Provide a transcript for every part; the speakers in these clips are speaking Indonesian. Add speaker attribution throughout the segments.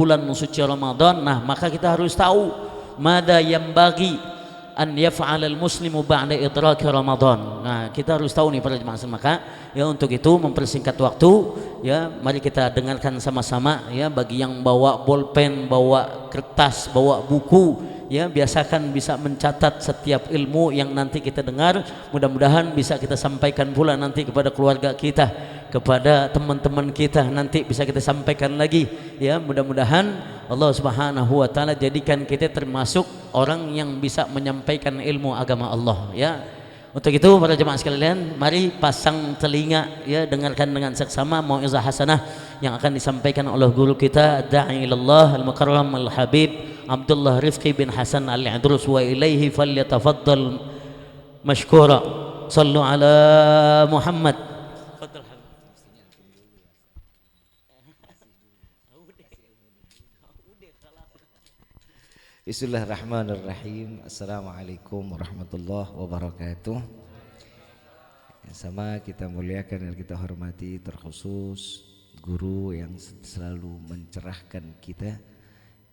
Speaker 1: bulan suci Ramadan. Nah, maka kita harus tahu mada yang bagi an yaf'al al-muslimu ba'da idraki Ramadan. Nah, kita harus tahu nih para jemaah. Maka ya untuk itu mempersingkat waktu, ya mari kita dengarkan sama-sama ya. Bagi yang bawa bolpen, bawa kertas, bawa buku, ya biasakan bisa mencatat setiap ilmu yang nanti kita dengar. Mudah-mudahan bisa kita sampaikan pula nanti kepada keluarga kita, kepada teman-teman kita, nanti bisa kita sampaikan lagi ya. Mudah-mudahan Allah Subhanahu wa taala jadikan kita termasuk orang yang bisa menyampaikan ilmu agama Allah ya. Untuk itu para jemaah sekalian, mari pasang telinga ya, dengarkan dengan seksama mau'izah hasanah yang akan disampaikan oleh guru kita da'i ilallah al-mukarram al-habib Abdullah Rifqi bin Hasan al-Idrus, wa ilaihi falyatafaddal mashkura. Sallu ala Muhammad.
Speaker 2: Bismillahirrahmanirrahim. Assalamualaikum warahmatullahi wabarakatuh. Yang sama kita muliakan dan kita hormati, terkhusus guru yang selalu mencerahkan kita,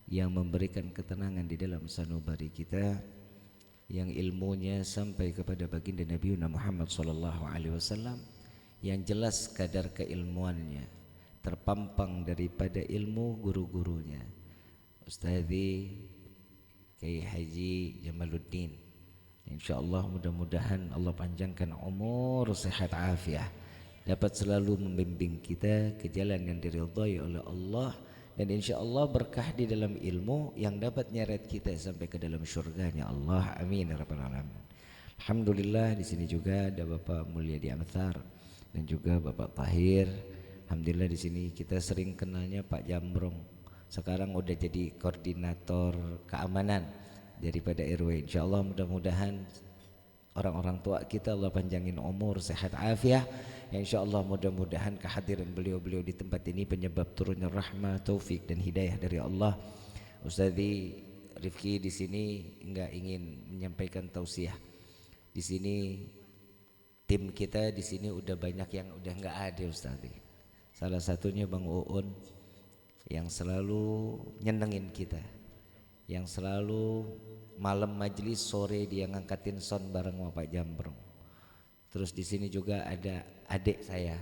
Speaker 2: yang memberikan ketenangan di dalam sanubari kita, yang ilmunya sampai kepada baginda Nabi Muhammad SAW, yang jelas kadar keilmuannya terpampang daripada ilmu guru-gurunya, Ustadzi Kiai Haji Jamaluddin. InsyaAllah mudah-mudahan Allah panjangkan umur, sehat afiah, dapat selalu membimbing kita ke jalan yang diridhai oleh Allah, dan insyaallah berkah di dalam ilmu yang dapat nyeret kita sampai ke dalam syurganya Allah. Amin ya rabbal alamin. Alhamdulillah di sini juga ada Bapak Mulyadi Amthar dan juga Bapak Tahir. Alhamdulillah di sini kita sering kenalnya Pak Jambrong. Sekarang udah jadi koordinator keamanan daripada RW. Insyaallah mudah-mudahan orang-orang tua kita Allah panjangin umur, sehat afiah. Ya insyaallah mudah-mudahan kehadiran beliau-beliau di tempat ini penyebab turunnya rahmah, taufik dan hidayah dari Allah. Ustadzi Rifki di sini enggak ingin menyampaikan tausiah. Di sini tim kita di sini udah banyak yang udah enggak ada Ustadzi. Salah satunya Bang Uun yang selalu nyenengin kita, yang selalu malam majelis, sore dia ngangkatin sound bareng sama Pak Jambrong. Terus di sini juga ada adik saya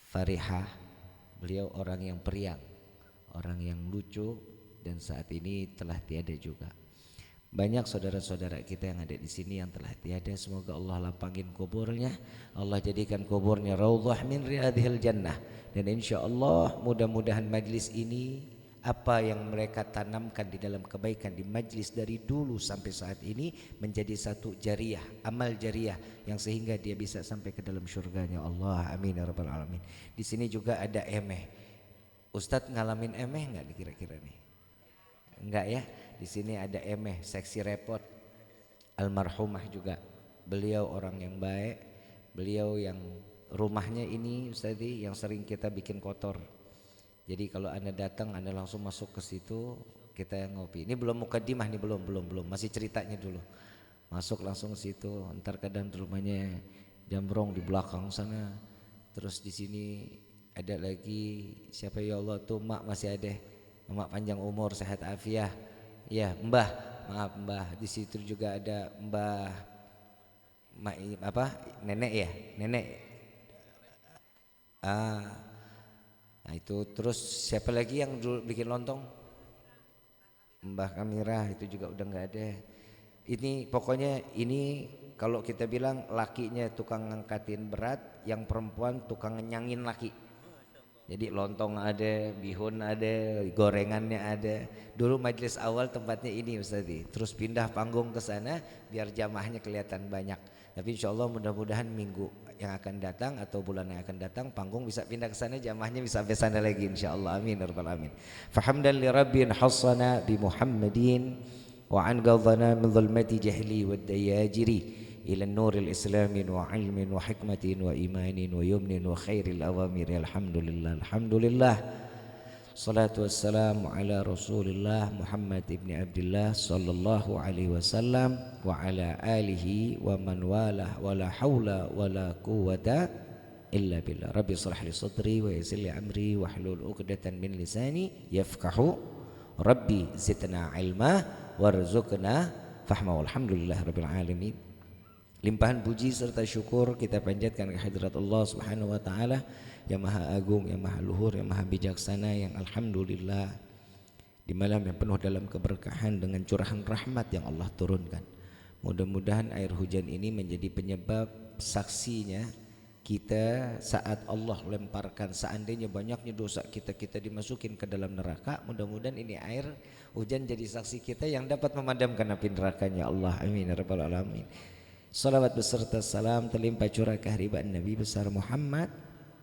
Speaker 2: Farihah, beliau orang yang periang, orang yang lucu, dan saat ini telah tiada juga. Banyak saudara-saudara kita yang ada di sini yang telah tiada. Semoga Allah lapangin kuburnya, Allah jadikan kuburnya raudhah min riyadhil jannah. Dan insyaallah mudah-mudahan majlis ini, apa yang mereka tanamkan di dalam kebaikan di majlis dari dulu sampai saat ini, menjadi satu jariah, amal jariah yang sehingga dia bisa sampai ke dalam syurganya Allah. Amin ya rabbal alamin. Di sini juga ada emeh. Ustadz ngalamin emeh enggak kira-kira nih? Enggak ya? Di sini ada emeh seksi repot, almarhumah juga. Beliau orang yang baik, beliau yang rumahnya ini Ustadzi yang sering kita bikin kotor. Jadi kalau Anda datang, Anda langsung masuk ke situ, kita yang ngopi. Ini belum mukadimah nih, belum, masih ceritanya dulu. Masuk langsung ke situ. Ntar kadang di rumahnya Jambrong di belakang sana. Terus di sini ada lagi siapa ya Allah tuh, Mak masih ada. Mak panjang umur, sehat afiah. Ya, Mbah, maaf Mbah. Di situ juga ada Mbah nenek ya, nenek. Nah itu terus siapa lagi yang dulu bikin lontong? Mbah Kamirah itu juga udah nggak ada. Ini pokoknya ini kalau kita bilang lakinya tukang ngangkatin berat, yang perempuan tukang ngenyangin laki. Jadi lontong ada, bihun ada, gorengannya ada. Dulu majelis awal tempatnya ini Ustadzi. Terus pindah panggung ke sana biar jamaahnya kelihatan banyak. Tapi insyaallah mudah-mudahan minggu yang akan datang atau bulan yang akan datang panggung bisa pindah ke sana, jamaahnya bisa sampai sana lagi insyaallah. Amin ya rabbal alamin. Fahamdan li rabbin hassana bi Muhammadin wa an ghadhana min dhulmati jahli wad dayajiri ila nuril islamin wa ilmin wa hikmatin wa imanin wa yumnin wa khairil awamir. Alhamdulillah. Salatu wassalamu ala Rasulillah Muhammad ibn Abdullah sallallahu alaihi wasallam wa ala alihi wa man walah wa la haula wa la quwata illa billah. Rabbi shrah li sadri wa yassir li amri wahlul 'uqdatam min lisani yafqahu Rabbi zidna ilma warzuqna fahma. Walhamdulillahirabbil alamin. Limpahan puji serta syukur kita panjatkan ke hadirat Allah Subhanahu wa taala yang Maha Agung, yang Maha Luhur, yang Maha Bijaksana, yang alhamdulillah di malam yang penuh dalam keberkahan dengan curahan rahmat yang Allah turunkan. Mudah-mudahan air hujan ini menjadi penyebab saksinya kita saat Allah lemparkan seandainya banyaknya dosa kita dimasukin ke dalam neraka. Mudah-mudahan ini air hujan jadi saksi kita yang dapat memadamkan api nerakanya Allah. Amin ya rabbal alamin. Salawat beserta salam terlimpah curah kehadiran Nabi besar Muhammad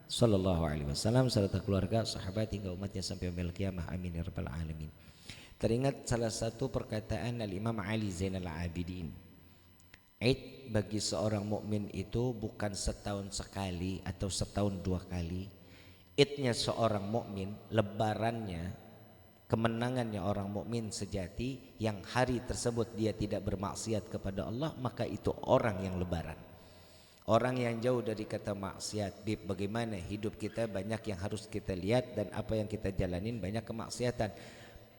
Speaker 2: sallallahu alaihi wasallam serta keluarga, sahabat hingga umatnya sampai yaumil qiyamah. Amin ya rabbal alamin. Teringat salah satu perkataan Al-Imam Ali Zainal Abidin, Id bagi seorang mukmin itu bukan setahun sekali atau setahun dua kali. Idnya seorang mukmin, lebarannya, kemenangannya orang mukmin sejati yang hari tersebut dia tidak bermaksiat kepada Allah, maka itu orang yang lebaran. Orang yang jauh dari kata maksiat. Bagaimana hidup kita banyak yang harus kita lihat dan apa yang kita jalanin banyak kemaksiatan.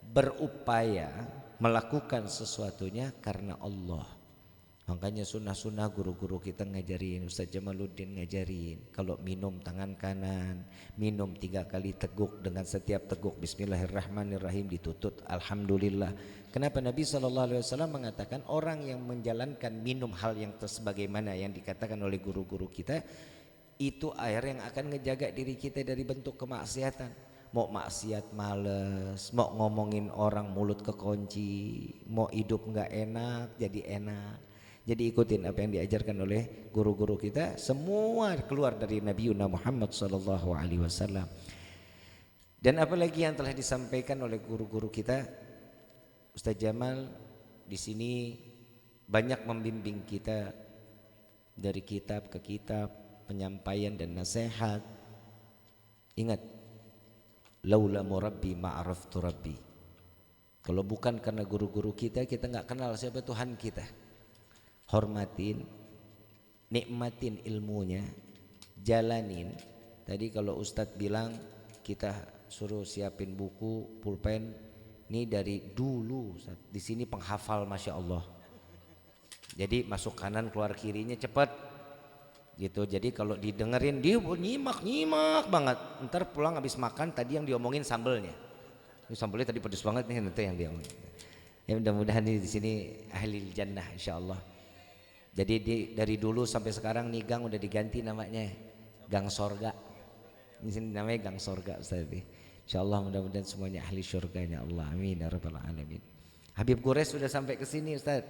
Speaker 2: Berupaya melakukan sesuatunya karena Allah. Makanya sunnah-sunnah guru-guru kita ngajarin, Ustaz Jamaluddin ngajarin, kalau minum tangan kanan, minum 3 kali teguk, dengan setiap teguk Bismillahirrahmanirrahim ditutut Alhamdulillah. Kenapa Nabi SAW mengatakan orang yang menjalankan minum hal yang sebagaimana yang dikatakan oleh guru-guru kita, itu air yang akan ngejaga diri kita dari bentuk kemaksiatan. Mau maksiat males, mau ngomongin orang mulut kekunci, mau hidup nggak enak jadi enak. Jadi ikutin apa yang diajarkan oleh guru-guru kita, semua keluar dari Nabi Muhammad SAW. Dan apalagi yang telah disampaikan oleh guru-guru kita, Ustaz Jamal di sini banyak membimbing kita dari kitab ke kitab, penyampaian dan nasihat. Ingat, laula murabbi ma'araftu rabbi. Kalau bukan karena guru-guru kita nggak kenal siapa Tuhan kita. Hormatin, nikmatin ilmunya, jalanin. Tadi kalau Ustadz bilang kita suruh siapin buku, pulpen, ini dari dulu di sini penghafal masya Allah. Jadi masuk kanan keluar kirinya cepat, gitu. Jadi kalau didengerin dia nyimak banget. Ntar pulang habis makan tadi yang diomongin sambelnya. Ini sambelnya tadi pedes banget nih nanti yang dia omongin. Ya mudah-mudahan di sini ahli jannah insya Allah. Jadi dari dulu sampai sekarang nih gang udah diganti namanya Gang Sorga. Di sini namanya Gang Sorga Ustaz. Insyaallah mudah-mudahan semuanya ahli syurganya Allah. Amin ya rabbal alamin. Habib Gores sudah sampai ke sini Ustaz.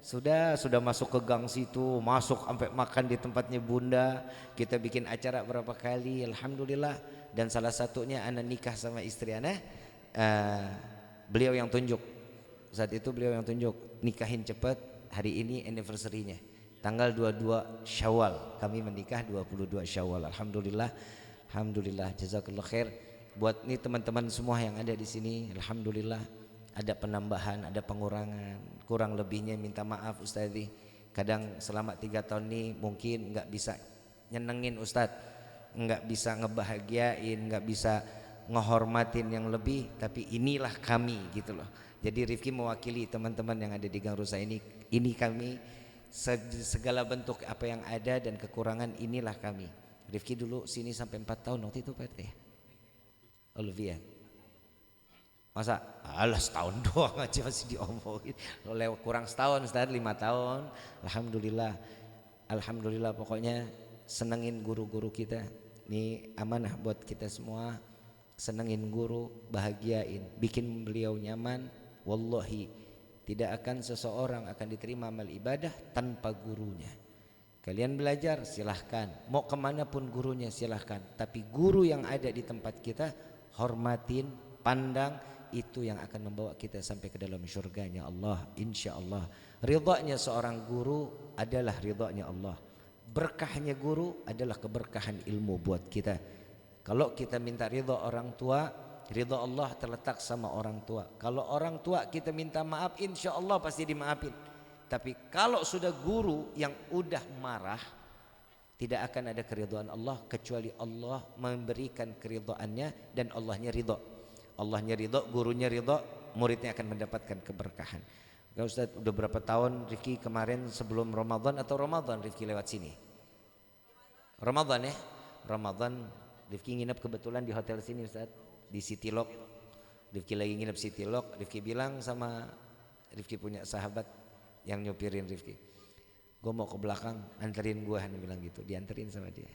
Speaker 2: Sudah masuk ke gang situ, masuk sampai makan di tempatnya Bunda. Kita bikin acara berapa kali, alhamdulillah. Dan salah satunya anak nikah sama istri anak, beliau yang tunjuk. Saat itu beliau yang tunjuk, nikahin cepat. Hari ini anniversary-nya tanggal 22 Syawal, kami menikah 22 Syawal. Alhamdulillah, alhamdulillah, jazakallah khair. Buat nih teman-teman semua yang ada di sini, alhamdulillah ada penambahan, ada pengurangan, kurang lebihnya minta maaf Ustadz. Kadang selama 3 tahun ini mungkin nggak bisa nyenengin Ustadz, nggak bisa ngebahagiain, nggak bisa ngehormatin yang lebih, tapi inilah kami gitu loh. Jadi Rifki mewakili teman-teman yang ada di Gang Rusa ini kami segala bentuk apa yang ada dan kekurangan inilah kami. Rifki dulu sini sampai 4 tahun waktu itu Pak ya. Olivia. Masa alah setahun doang aja masih diomongin. Lewat kurang setahun, Ustaz 5 tahun. Alhamdulillah. Alhamdulillah pokoknya senengin guru-guru kita. Ini amanah buat kita semua. Senengin guru, bahagiain, bikin beliau nyaman. Wallahi tidak akan seseorang akan diterima amal ibadah tanpa gurunya. Kalian belajar silahkan, mau kemanapun gurunya silahkan. Tapi guru yang ada di tempat kita hormatin, pandang, itu yang akan membawa kita sampai ke dalam syurganya Allah insya Allah. Ridhanya seorang guru adalah ridhanya Allah. Berkahnya guru adalah keberkahan ilmu buat kita. Kalau kita minta ridha orang tua, ridha Allah terletak sama orang tua. Kalau orang tua kita minta maaf, insya Allah pasti dimaafin. Tapi kalau sudah guru yang udah marah, Tidak akan ada keridhaan Allah kecuali Allah memberikan keridhaannya dan Allahnya ridho. Allahnya ridho, gurunya ridho, muridnya akan mendapatkan keberkahan. Ya Ustaz, udah berapa tahun Rifki kemarin sebelum Ramadan atau Ramadan Rifki lewat sini? Ramadan ya? Ramadan Rifki nginep kebetulan di hotel sini Ustaz, di City Lock. Rifki lagi nginep City Lock, Rifki bilang sama Rifki punya sahabat yang nyupirin Rifki, gue mau ke belakang, anterin gue, Anda bilang gitu, dianterin sama dia.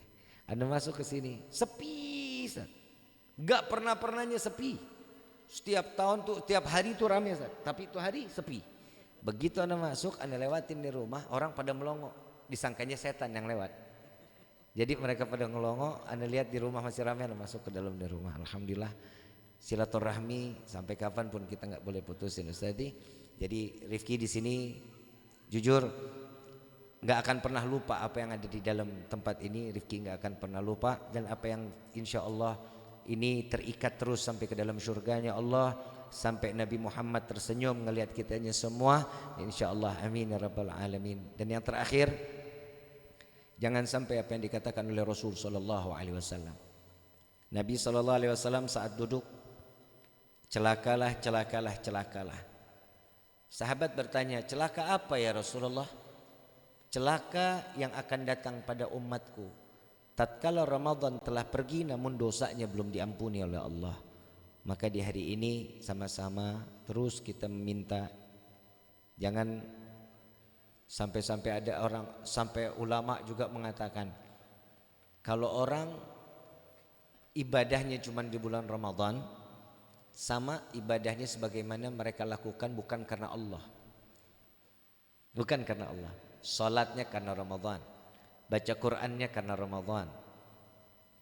Speaker 2: Anda masuk ke sini, sepi, Ustaz. Gak pernahnya sepi. Setiap tahun tuh, tiap hari tuh ramai, Ustaz. Tapi itu hari sepi. Begitu Anda masuk, Anda lewatin di rumah, orang pada melongo, disangkanya setan yang lewat. Jadi mereka pada ngelongo, Anda lihat di rumah masih ramai, Anda masuk ke dalam di rumah. Alhamdulillah, silaturahmi sampai kapanpun kita nggak boleh putusin, Ustaz. Jadi Rifki di sini jujur nggak akan pernah lupa apa yang ada di dalam tempat ini. Rifki nggak akan pernah lupa, dan apa yang insya Allah ini terikat terus sampai ke dalam surganya Allah, sampai Nabi Muhammad tersenyum ngelihat kitanya semua, insya Allah. Amin ya rabbal alamin. Dan yang terakhir, jangan sampai apa yang dikatakan oleh Rasul sallallahu alaihi wasallam. Nabi sallallahu alaihi wasallam saat duduk, celakalah, celakalah, celakalah. Sahabat bertanya, celaka apa ya Rasulullah? Celaka yang akan datang pada umatku tatkala Ramadan telah pergi namun dosanya belum diampuni oleh Allah. Maka di hari ini sama-sama terus kita meminta, jangan sampai ada orang, sampai ulama juga mengatakan, kalau orang ibadahnya cuma di bulan Ramadan, sama ibadahnya sebagaimana mereka lakukan bukan karena Allah. Bukan karena Allah. Salatnya karena Ramadan, baca Qur'annya karena Ramadan,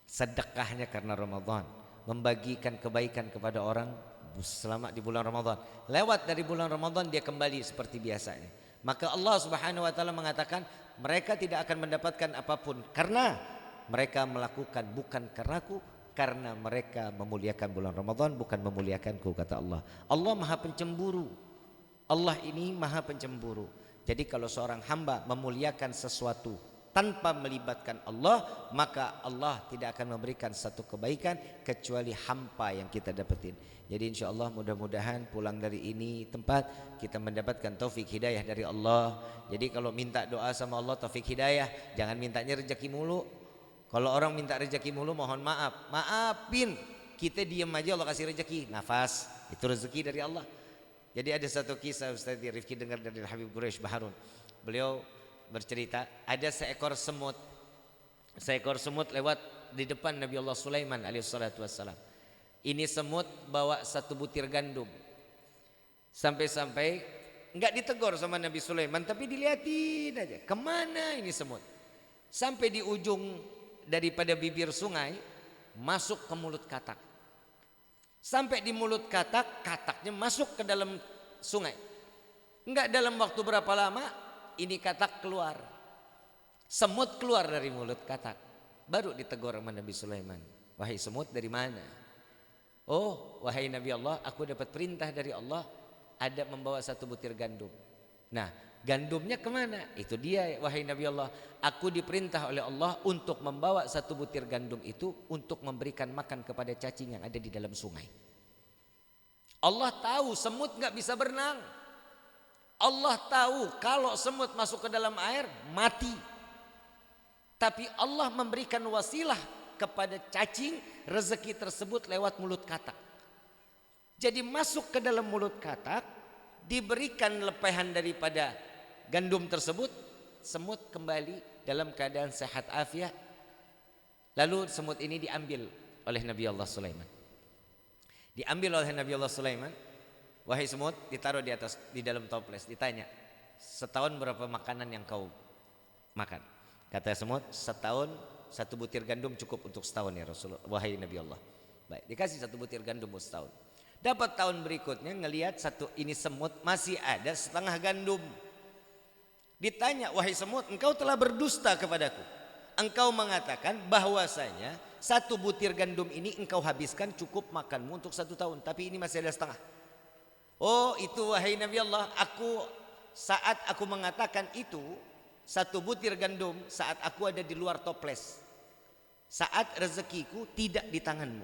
Speaker 2: sedekahnya karena Ramadan, membagikan kebaikan kepada orang selama di bulan Ramadan. Lewat dari bulan Ramadan dia kembali seperti biasanya. Maka Allah Subhanahu wa taala mengatakan mereka tidak akan mendapatkan apapun karena mereka melakukan bukan karenaku, karena mereka memuliakan bulan Ramadan bukan memuliakanku, kata Allah. Allah Maha Pencemburu. Allah ini Maha Pencemburu. Jadi kalau seorang hamba memuliakan sesuatu tanpa melibatkan Allah, maka Allah tidak akan memberikan satu kebaikan kecuali hampa yang kita dapetin. Jadi insya Allah mudah-mudahan pulang dari ini tempat kita mendapatkan taufik hidayah dari Allah. Jadi kalau minta doa sama Allah taufik hidayah, jangan mintanya rezeki mulu. Kalau orang minta rezeki mulu, mohon maaf, maafin. Kita diam aja, Allah kasih rezeki, nafas, itu rezeki dari Allah. Jadi ada satu kisah Ustaz Rifki dengar dari Habib Quraish Baharun. Beliau bercerita, ada seekor semut. Seekor semut lewat di depan Nabi Allah Sulaiman alaihissalatu wassalam. Ini semut bawa satu butir gandum. Sampai-sampai enggak ditegur sama Nabi Sulaiman, tapi dilihatin aja. Kemana ini semut? Sampai di ujung daripada bibir sungai, masuk ke mulut katak. Sampai di mulut katak, kataknya masuk ke dalam sungai. Enggak dalam waktu berapa lama, ini katak keluar. Semut keluar dari mulut katak. Baru ditegur sama Nabi Sulaiman. Wahai semut, dari mana? Oh, wahai Nabi Allah, aku dapat perintah dari Allah, ada membawa satu butir gandum. Nah, gandumnya kemana? Itu dia, wahai Nabi Allah, aku diperintah oleh Allah untuk membawa satu butir gandum itu untuk memberikan makan kepada cacing yang ada di dalam sungai. Allah tahu semut gak bisa berenang. Allah tahu kalau semut masuk ke dalam air mati. Tapi Allah memberikan wasilah kepada cacing rezeki tersebut lewat mulut katak. Jadi masuk ke dalam mulut katak, diberikan lepehan daripada gandum tersebut, semut kembali dalam keadaan sehat afiat. Lalu semut ini diambil oleh Nabi Allah Sulaiman. Diambil oleh Nabi Allah Sulaiman. Wahai semut, ditaruh di atas, di dalam toples, ditanya, setahun berapa makanan yang kau makan? Kata semut, setahun satu butir gandum cukup untuk setahun ya Rasulullah, wahai Nabi Allah. Baik, dikasih satu butir gandum untuk setahun. Dapat tahun berikutnya ngelihat satu ini semut masih ada setengah gandum. Ditanya, wahai semut, engkau telah berdusta kepadaku. Engkau mengatakan bahwasanya satu butir gandum ini engkau habiskan cukup makanmu untuk 1 tahun, tapi ini masih ada setengah. Oh itu wahai Nabi Allah, saat aku mengatakan itu, 1 butir gandum saat aku ada di luar toples. Saat rezekiku tidak di tanganmu.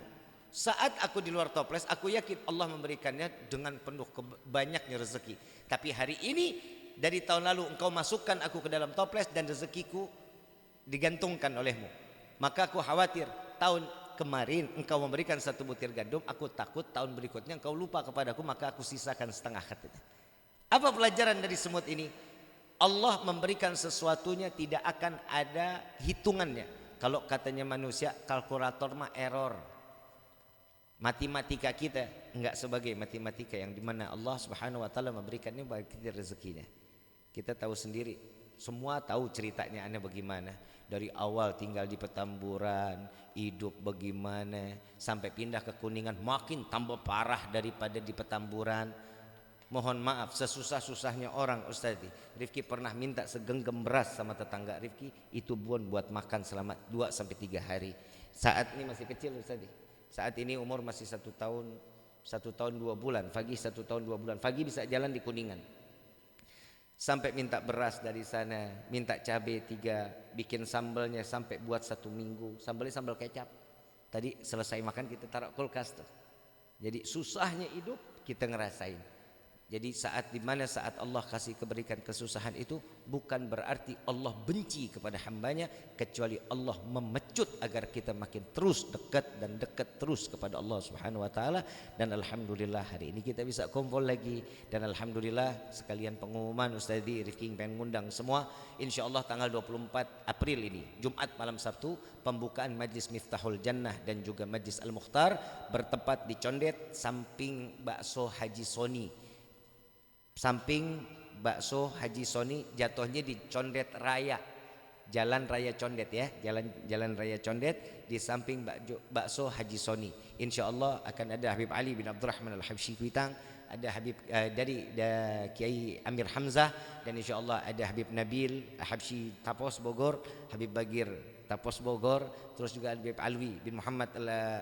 Speaker 2: Saat aku di luar toples, aku yakin Allah memberikannya dengan penuh banyaknya rezeki. Tapi hari ini dari tahun lalu engkau masukkan aku ke dalam toples dan rezekiku digantungkan olehmu. Maka aku khawatir tahun kemarin engkau memberikan 1 butir gandum, aku takut tahun berikutnya engkau lupa kepadaku, maka aku sisakan setengah katanya. Apa pelajaran dari semut ini? Allah memberikan sesuatunya tidak akan ada hitungannya. Kalau katanya manusia, kalkulator mah error. Matematika kita enggak sebagai matematika yang dimana Allah Subhanahu wa taala memberikannya bagi kita rezekinya. Kita tahu sendiri, semua tahu ceritanya aneh bagaimana. Dari awal tinggal di Petamburan, hidup bagaimana, sampai pindah ke Kuningan makin tambah parah daripada di Petamburan. Mohon maaf, sesusah-susahnya orang Ustadz, Rifki pernah minta segenggam beras sama tetangga Rifki, itu buat makan selama 2-3 hari. Saat ini masih kecil Ustadz, saat ini umur masih 1 tahun 2 bulan, Fagi 1 tahun 2 bulan, Fagi bisa jalan di Kuningan. Sampai minta beras dari sana, minta cabai 3, bikin sambalnya sampai buat 1 minggu, sambalnya sambal kecap. Tadi selesai makan kita taruh kulkas tuh. Jadi susahnya hidup kita ngerasain. Jadi saat Allah kasih keberikan kesusahan itu bukan berarti Allah benci kepada hambanya, kecuali Allah memecut agar kita makin terus dekat terus kepada Allah Subhanahu wa taala. Dan alhamdulillah hari ini kita bisa kumpul lagi, dan alhamdulillah sekalian pengumuman Ustadz Rifki pengen ngundang semua, insyaallah tanggal 24 April ini Jumat malam Sabtu pembukaan Majlis Miftahul Jannah dan juga Majlis Al-Mukhtar bertempat di Condet samping bakso Haji Soni. Samping bakso Haji Soni, jatuhnya di Condet Raya, Jalan Raya Condet ya, Jalan Raya Condet di samping bakso Haji Soni. Insyaallah akan ada Habib Ali bin Abdurrahman Al-Habsyi Kuitang, ada Habib dari Kiai Amir Hamzah, dan insyaallah ada Habib Nabil Habsyi Tapos Bogor, Habib Bagir Tapos Bogor, terus juga Habib Alwi bin Muhammad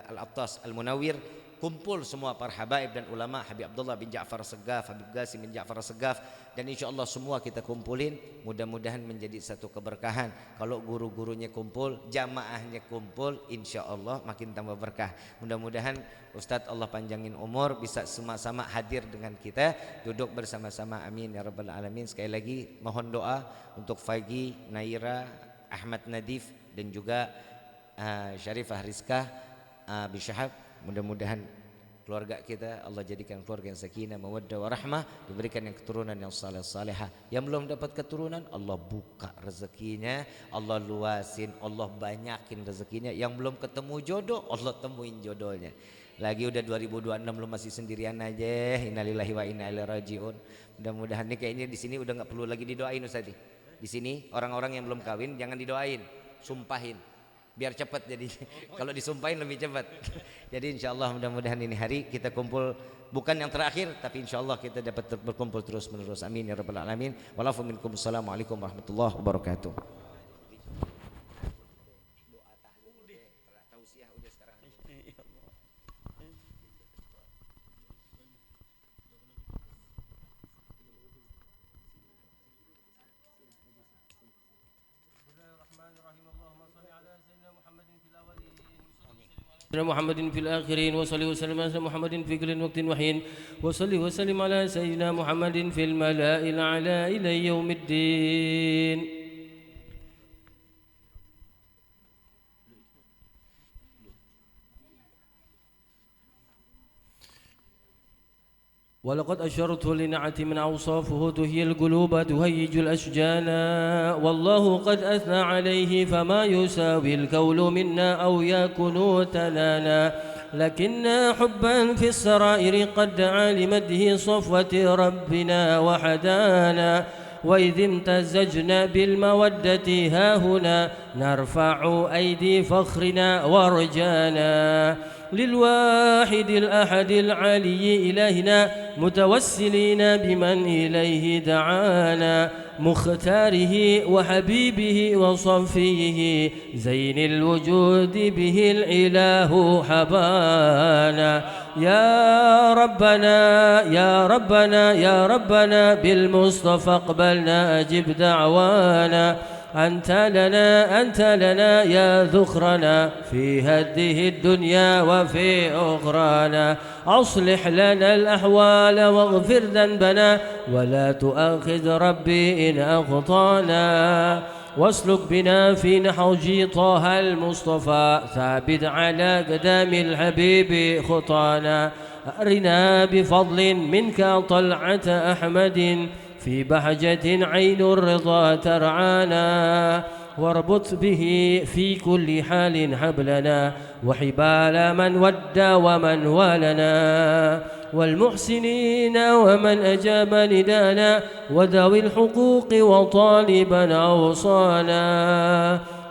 Speaker 2: Al-Attas Al-Munawir. Kumpul semua para habaib dan ulama, Habib Abdullah bin Ja'far Segaf, Habib Qasim bin Ja'far Segaf, dan insyaallah semua kita kumpulin, mudah-mudahan menjadi satu keberkahan. Kalau guru-gurunya kumpul, jamaahnya kumpul, insyaallah makin tambah berkah. Mudah-mudahan Ustadz Allah panjangin umur, bisa sama-sama hadir dengan kita, duduk bersama-sama, amin ya rabbal alamin. Sekali lagi mohon doa untuk Fagi, Naira, Ahmad Nadif, dan juga Syarifah Rizkah bin Syahab. Mudah-mudahan keluarga kita Allah jadikan keluarga yang sakinah, mawaddah, warahmah, diberikan yang keturunan yang saleh-salehah. Yang belum dapat keturunan, Allah buka rezekinya, Allah luasin, Allah banyakin rezekinya. Yang belum ketemu jodoh, Allah temuin jodohnya. Lagi udah 2026 lu masih sendirian aja. Innalillahi wa inna ilaihi rajiun. Mudah-mudahan nih kayaknya di sini udah nggak perlu lagi didoain Ustaz. Di sini orang-orang yang belum kawin jangan didoain, sumpahin. Biar cepat jadi, kalau disumpahin lebih cepat. Jadi insyaallah mudah-mudahan ini hari kita kumpul bukan yang terakhir, tapi insyaallah kita dapat berkumpul terus menerus, amin ya rabbal alamin. Wassalamualaikum warahmatullahi wabarakatuh.
Speaker 3: محمد في الآخرين وصلي وسلم على محمد في كل وقت وحين وصلي وسلم على سيدنا محمد في الملأ الأعلى إلى يوم الدين. ولقد أشرت لنعت من أوصافه تهي القلوب تهيج الأشجان والله قد أثنى عليه فما يساوي الكول منا أو يكون تنانا لكن حبا في السرائر قد دعا لمده صفوة ربنا وحدانا وإذ امتزجنا بالمودة هاهنا نرفع أيدي فخرنا ورجانا للواحد الأحد العلي إلهنا متوسلين بمن إليه دعانا مختاره وحبيبه وصفيه زين الوجود به الإله حبانا يا ربنا يا ربنا يا ربنا بالمصطفى اقبلنا أجب دعوانا أنت لنا يا ذخرنا في هذه الدنيا وفي أخرانا أصلح لنا الأحوال واغفر ذنبنا ولا تؤاخذ ربي إن أخطأنا واسلك بنا في نحوج طه المصطفى ثابت على قدام الحبيب خطانا أرنا بفضل منك طلعة أحمد في بهجة عين الرضا ترعانا واربط به في كل حال حبلنا وحبال من ود ومن والنا والمحسنين ومن أجاب ندانا وذوي الحقوق وطالبا أوصانا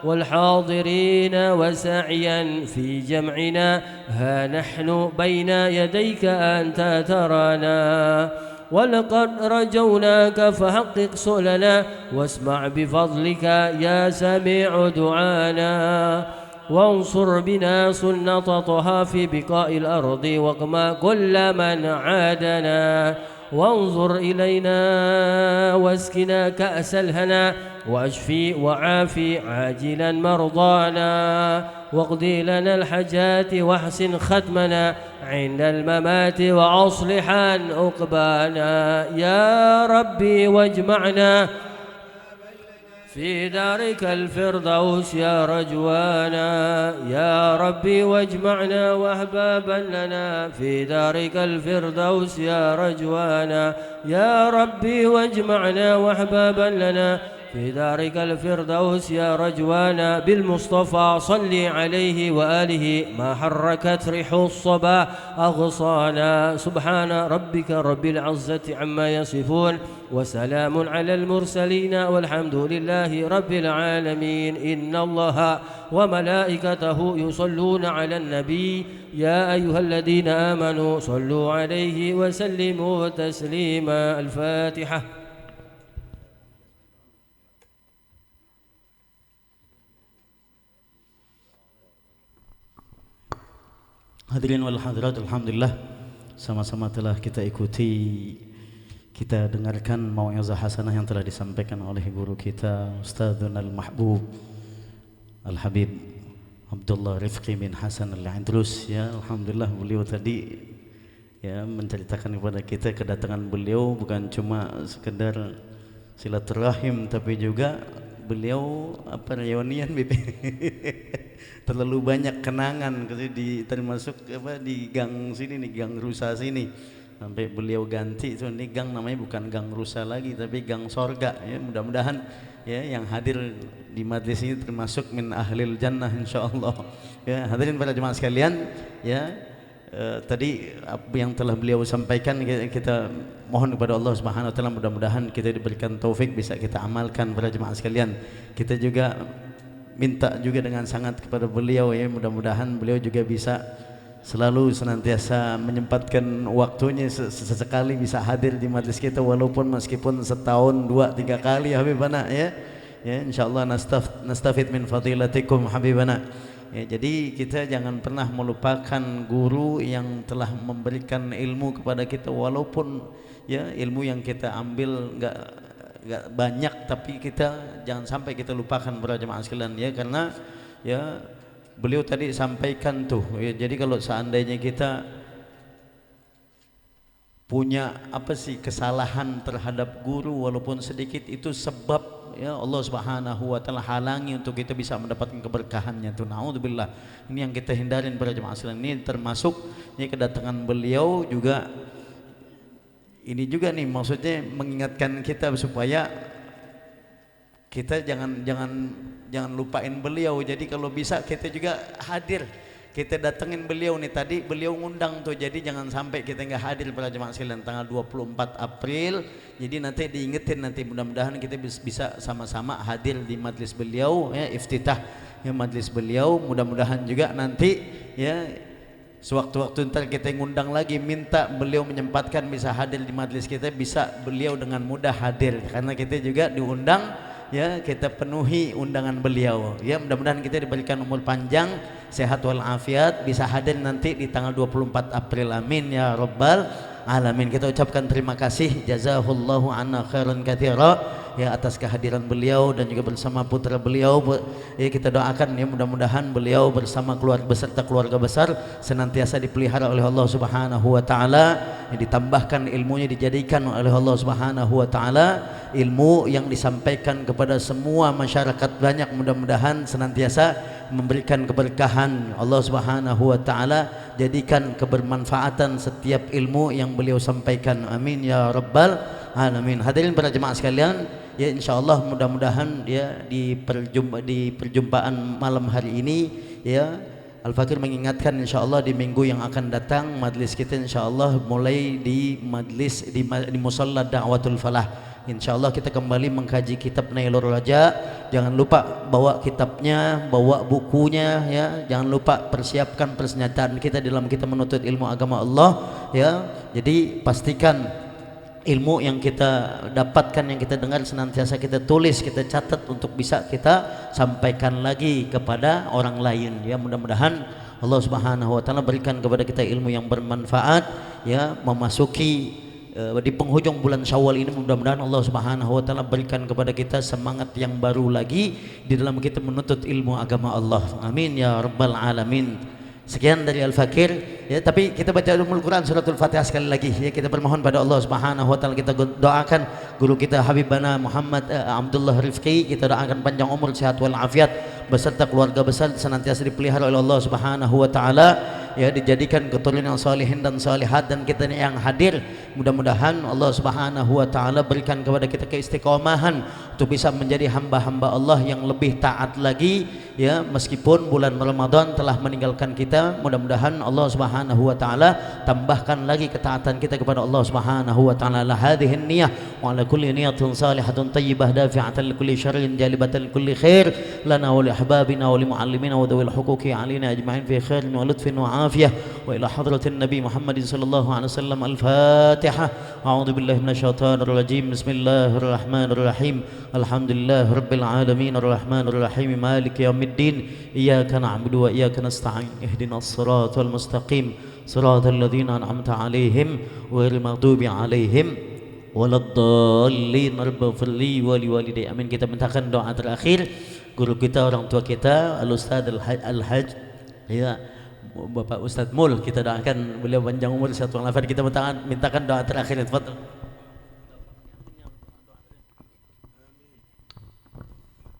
Speaker 3: والحاضرين وسعيا في جمعنا ها نحن بين يديك أنت ترانا ولقد رجوناك فحقق سؤلنا واسمع بفضلك يا سميع دعانا وانصر بنا سنة طه في بقاء الأرض واقمع كل من عادنا وانظر إلينا واسقنا كأس الهنا واشفي وعافي عاجلا مرضانا واقضي لنا الحاجات واحسن ختمنا عند الممات وأصلحا عقبانا يا ربي واجمعنا في دارك الفردوس يا رجوانا يا ربي واجمعنا وأحبابا لنا في دارك الفردوس يا رجوانا يا ربي واجمعنا وأحبابا لنا في دارك الفردوس يا رجوانا بالمصطفى صل عليه وآله ما حركت ريح الصبا أغصانا سبحان ربك رب العزة عما يصفون وسلام على المرسلين والحمد لله رب العالمين إن الله وملائكته يصلون على النبي يا أيها الذين آمنوا صلوا عليه وسلموا تسليما الفاتحة
Speaker 1: Hadirin wal hadirat, alhamdulillah sama-sama telah kita ikuti, kita dengarkan mau'izah hasanah yang telah disampaikan oleh guru kita Ustadzuna al-Mahbub Al-Habib Abdullah Rifqi bin Hasan Al-Idrus. Ya, alhamdulillah beliau tadi ya menceritakan kepada kita kedatangan beliau bukan cuma sekedar silaturahim tapi juga beliau reunian terlalu banyak kenangan termasuk di gang sini nih, gang rusa sini sampai beliau ganti itu ini gang namanya bukan gang rusa lagi tapi gang sorga ya. Mudah-mudahan ya yang hadir di majlis ini termasuk min ahlil jannah insyaallah ya. Hadirin para jemaah sekalian ya, tadi apa yang telah beliau sampaikan kita mohon kepada Allah Subhanahu wa taala mudah-mudahan kita diberikan taufik bisa kita amalkan para jemaah sekalian. Kita juga minta juga dengan sangat kepada beliau ya, mudah-mudahan beliau juga bisa selalu senantiasa menyempatkan waktunya sesekali bisa hadir di majlis kita walaupun meskipun setahun 2-3 kali Habibana ya. Ya insyaallah nastafid min fadilatikum Habibana. Ya, jadi kita jangan pernah melupakan guru yang telah memberikan ilmu kepada kita walaupun ya ilmu yang kita ambil enggak banyak tapi kita jangan sampai kita lupakan para jemaah sekalian ya, karena ya beliau tadi sampaikan tuh ya, jadi kalau seandainya kita punya kesalahan terhadap guru walaupun sedikit itu sebab ya Allah Subhanahu wa taala halangi untuk kita bisa mendapatkan keberkahannya tuh. Naudzubillah. Ini yang kita hindarin para jemaah sekalian. Ini termasuk ini kedatangan beliau juga ini juga nih maksudnya mengingatkan kita supaya kita jangan lupain beliau. Jadi kalau bisa kita juga hadir, kita datengin beliau nih. Tadi beliau ngundang tuh, jadi jangan sampai kita nggak hadir para jemaah sekalian tanggal 24 April. Jadi nanti diingetin, nanti mudah-mudahan kita bisa sama-sama hadir di majlis beliau ya, iftitah ya majlis beliau. Mudah-mudahan juga nanti ya sewaktu-waktu ntar kita ngundang lagi, minta beliau menyempatkan bisa hadir di majlis kita, bisa beliau dengan mudah hadir karena kita juga diundang ya kita penuhi undangan beliau. Ya mudah-mudahan kita diberikan umur panjang, sehat walafiat, bisa hadir nanti di tanggal 24 April. Amin ya rabbal alamin. Kita ucapkan terima kasih jazahullahu anna khairan katsira ya atas kehadiran beliau dan juga bersama putra beliau. Ya kita doakan ya mudah-mudahan beliau bersama keluarga beserta keluarga besar senantiasa dipelihara oleh Allah Subhanahu wa taala, ya, ditambahkan ilmunya, dijadikan oleh Allah Subhanahu wa taala ilmu yang disampaikan kepada semua masyarakat banyak, mudah-mudahan senantiasa memberikan keberkahan. Allah Subhanahu wa taala jadikan kebermanfaatan setiap ilmu yang beliau sampaikan. Amin ya rabbal alamin. Hadirin para jemaah sekalian, ya insyaallah mudah-mudahan ya di perjumpaan malam hari ini ya Al-Fakir mengingatkan insyaallah di minggu yang akan datang majlis kita insyaallah mulai di majlis di Musalla Da'watul Falah. Insyaallah kita kembali mengkaji kitab Nailur Raja. Jangan lupa bawa kitabnya, bawa bukunya ya. Jangan lupa persiapkan persenjataan kita dalam kita menuntut ilmu agama Allah ya. Jadi pastikan ilmu yang kita dapatkan, yang kita dengar senantiasa kita tulis, kita catat untuk bisa kita sampaikan lagi kepada orang lain ya. Mudah-mudahan Allah Subhanahu wa taala berikan kepada kita ilmu yang bermanfaat ya. Memasuki di penghujung bulan Syawal ini mudah-mudahan Allah Subhanahu wa taala berikan kepada kita semangat yang baru lagi di dalam kita menuntut ilmu agama Allah. Amin ya rabbal alamin. Sekian dari Al-Fakir ya, tapi kita baca Ummul Quran suratul Fatihah sekali lagi ya. Kita bermohon pada Allah Subhanahu wa taala, kita doakan guru kita Habibana Muhammad Abdullah Rifqi, kita doakan panjang umur, sehat wal afiat beserta keluarga besar senantiasa dipelihara oleh Allah Subhanahu wa taala ya, dijadikan keturunan salihin dan salihat, dan kita yang hadir mudah-mudahan Allah Subhanahu wa taala berikan kepada kita keistiqomahan untuk bisa menjadi hamba-hamba Allah yang lebih taat lagi ya, meskipun bulan Ramadan telah meninggalkan kita. Mudah-mudahan Allah Subhanahu wa taala tambahkan lagi ketaatan kita kepada Allah Subhanahu wa taala. La hadhihi niyyah wa ala kulli niyatin salihatun thayyibah dafi'atan li kulli syarrin jalibatan li kulli khair lana wa li ahbabina wa li muallimina wa dhawil huquqi alaina ajma'in fi khairin wa lutfin wa afiyah wa ila hadratin nabi Muhammadin sallallahu alaihi wasallam. Al-Fatihah. A'udzu billahi minasyaitonir rajim. Bismillahirrahmanirrahim. Alhamdulillah rabbil alamin arrahmanir rahim maliki yaumiddin iyyaka na'budu wa iyyaka nasta'in ihdinas siratal mustaqim siratal ladzina an'amta 'alaihim ghairil maghdubi 'alaihim waladdallin. Rabbana wa liwalidayya. Amin. Kita mintakan doa terakhir guru kita, orang tua kita Al-Ustaz Al-Hajj ya Bapak Ustadz Mul, kita doakan beliau panjang umur, sehat walafiat. Kita mintakan doa terakhir. Tafadhol.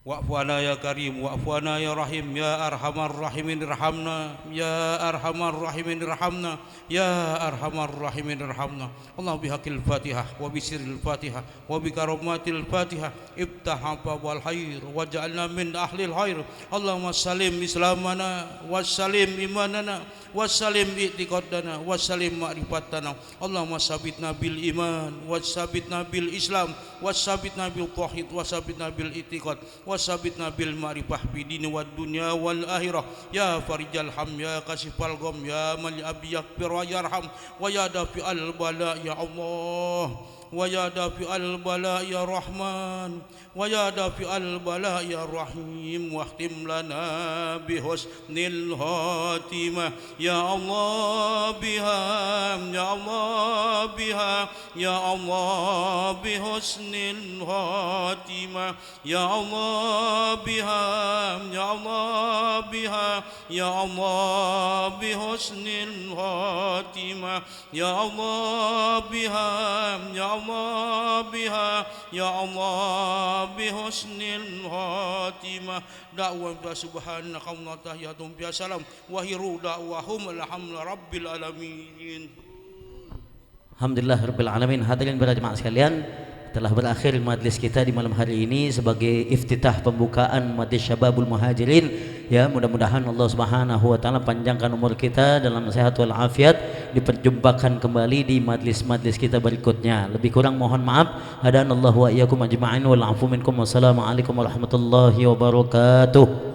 Speaker 4: Wa'fu ana ya karim, wa'fu ana ya rahim, ya arhamar rahimin irhamna, ya arhamar rahimin irhamna, ya arhamar rahimin irhamna. Allah bihaqil Fatihah wa bisiril Fatihah wa bikaromatil Fatihah iftah abwal khair waj'alna min ahlil khair. Allahumma salim islamana wassalim imanana wassalim i'tiqadana wassalim ma'rifatana. Allahumma sabitna bil iman wassabitna bil islam wassabitna bil tauhid wassabitna bil i'tiqad wasabitna bil ma'rifah fi dini wad dunya wal akhirah. Ya farijal ham, ya kasifal gham, ya man abi yakbir wa yarham wa ya dafi al bala ya Allah, wa ya dafi al bala ya Rahman, wa ya dafi al bala ya Rahim. Wahtim lana bi husnil khatimah ya Allah biha, ya Allah biha, ya Allah bi husnil khatimah ya Allah biha, ya Allah biha, ya Allah bi husnil khatimah ya Allah biha, ya Allah biha, ya Allah bi husnil khatimah. Da'wa subhanaka wa tahiyatum bi salam wa hiru da'wahum alhamdulillahi rabbil alamin.
Speaker 1: Alhamdulillah rabbil alamin. Hadirin para jemaah sekalian, telah berakhir majlis kita di malam hari ini sebagai iftitah pembukaan Majlis Syababul Muhajirin ya. Mudah-mudahan Allah Subhanahu wa taala panjangkan umur kita dalam sehat wal afiat, diperjumpakan kembali di majlis-majlis kita berikutnya. Lebih kurang mohon maaf. Hadanallahu wa iyyakum ajma'in wal afu minkum. Wassalamualaikum warahmatullahi wabarakatuh.